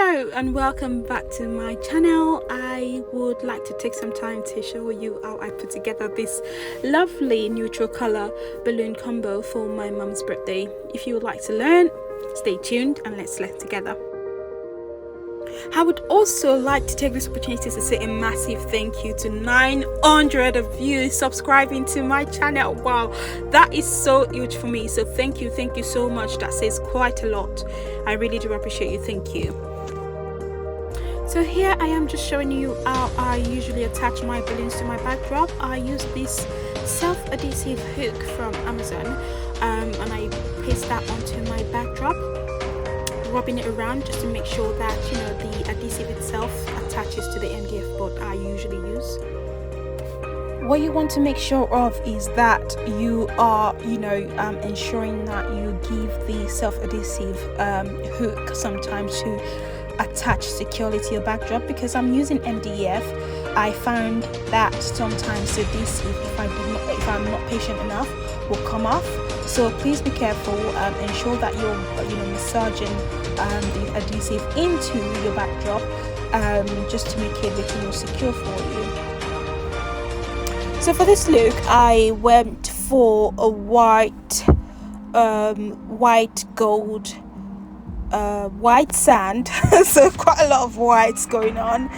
Hello and welcome back to my channel. I would like to take some time to show you how I put together this lovely neutral color balloon combo for my mum's birthday. If you would like to learn, stay tuned and let's learn together. I would also like to take this opportunity to say a massive thank you to 900 of you subscribing to my channel. Wow, that is so huge for me. So thank you so much. That says quite a lot. I really do appreciate you. Thank you. So here I am just showing you how I usually attach my balloons to my backdrop. I use this self-adhesive hook from Amazon and I paste that onto my backdrop, rubbing it around just to make sure that the adhesive itself attaches to the MDF board I usually use. What you want to make sure of is that you are ensuring that you give the self-adhesive hook sometimes to attach securely to your backdrop, because I'm using MDF. I found that sometimes the adhesive, if I'm not patient enough, will come off. So please be careful. Ensure that you're massaging the adhesive into your backdrop just to make it a little more secure for you. So for this look, I went for a white gold, white sand, so quite a lot of whites going on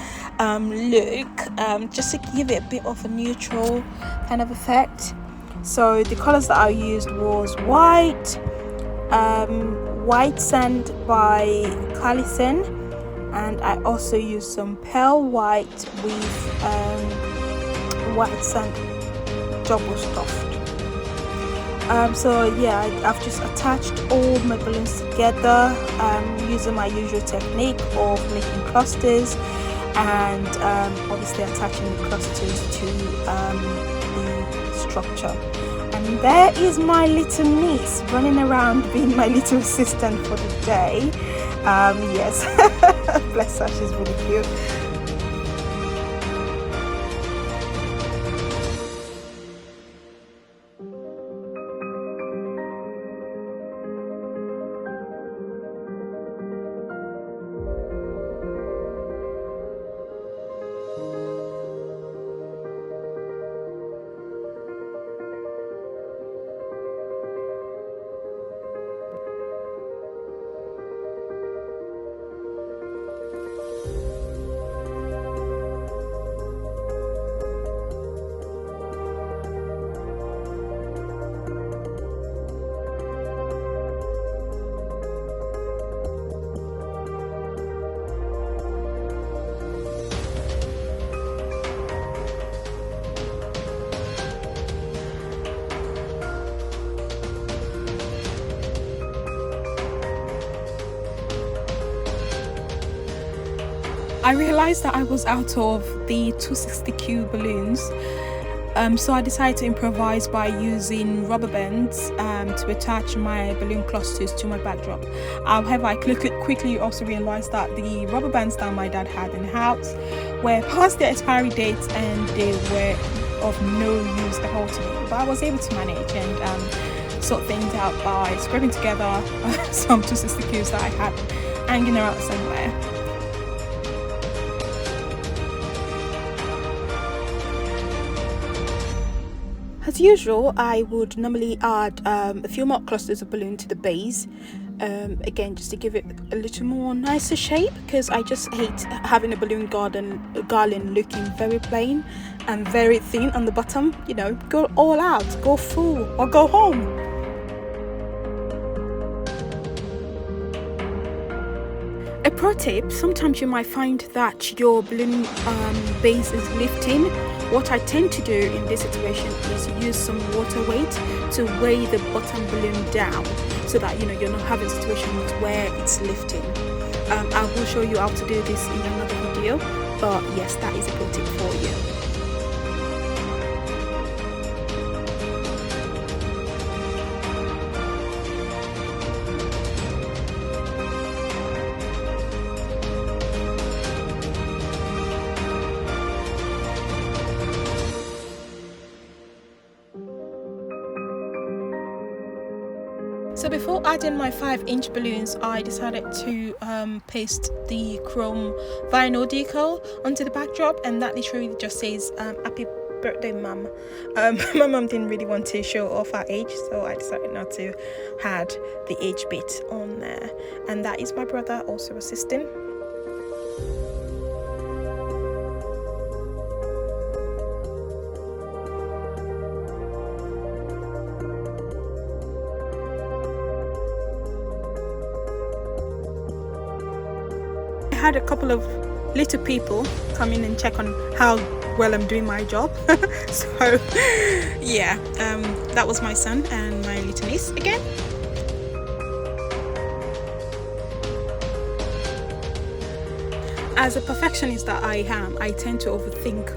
look, just to give it a bit of a neutral kind of effect. So the colors that I used was white sand by Carlison, and I also used some pearl white with white sand double stuffed. So yeah, I've just attached all my balloons together using my usual technique of making clusters and obviously attaching the clusters to the structure. And there is my little niece running around being my little assistant for the day. Yes, bless her, she's really cute. I realized that I was out of the 260Q balloons, so I decided to improvise by using rubber bands to attach my balloon clusters to my backdrop. However, I quickly also realized that the rubber bands that my dad had in the house were past their expiry dates and they were of no use at all to me. But I was able to manage and sort things out by scraping together some 260Qs that I had hanging around somewhere. As usual, I would normally add a few more clusters of balloon to the base, again just to give it a little more nicer shape, because I just hate having a balloon garland looking very plain and very thin on the bottom. Go all out, go full or go home. A pro tip: sometimes you might find that your balloon base is lifting. What I tend to do in this situation is use some water weight to weigh the bottom balloon down, so that you're not having situations where it's lifting. I will show you how to do this in another video, but yes, that is a pro tip for you. So So before adding my 5-inch balloons, I decided to paste the chrome vinyl decal onto the backdrop, and that literally just says happy birthday mum. My mum didn't really want to show off her age, so I decided not to add the age bit on there. And that is my brother also assisting. I had a couple of little people come in and check on how well I'm doing my job. So yeah, that was my son and my little niece again. As a perfectionist that I am, I tend to overthink,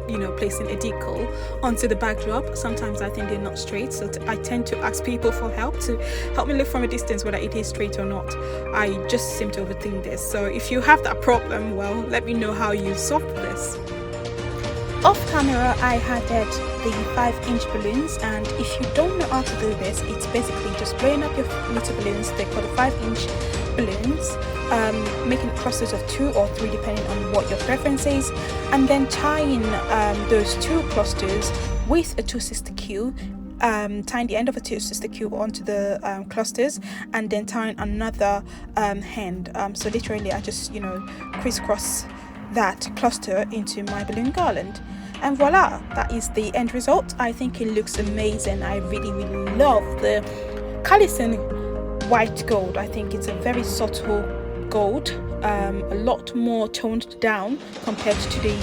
you know, placing a decal onto the backdrop. Sometimes I think they're not straight, so I tend to ask people for help to help me look from a distance whether it is straight or not. I just seem to overthink this. So if you have that problem, well, let me know how you solve this. Off camera, I added the 5-inch balloons, and if you don't know how to do this, it's basically just blowing up your little balloons. They call the 5-inch balloons, making clusters of 2 or 3 depending on what your preference is, and then tying those 2 clusters with a 260Q, tying the end of a 260Q onto the clusters, and then tying another end. So literally I just, you know, crisscross that cluster into my balloon garland, and voila, that is the end result. I think it looks amazing. I really love the Callison white gold. I think it's a very subtle gold, a lot more toned down compared to the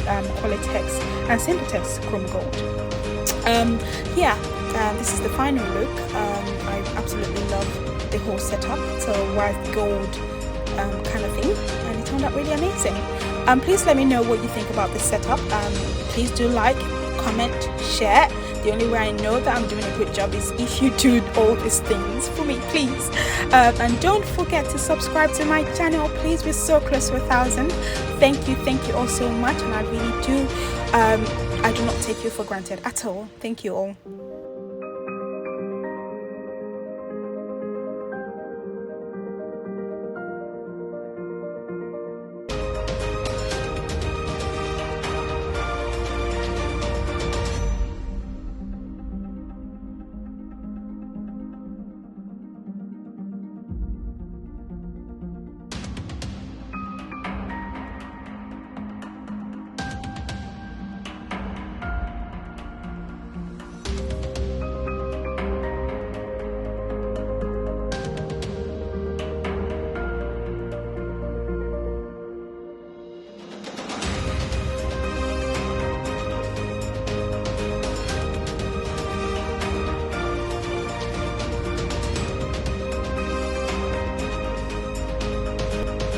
Qualitex and Simplitex chrome gold. This is the final look. I absolutely love the whole setup. It's a white gold kind of thing, and it turned out really amazing. Please let me know what you think about this setup. Please do like, comment, share. The only way I know that I'm doing a good job is if you do all these things for me, please. And don't forget to subscribe to my channel. Please, we're so close to 1,000. Thank you all so much, and I really do. I do not take you for granted at all. Thank you all.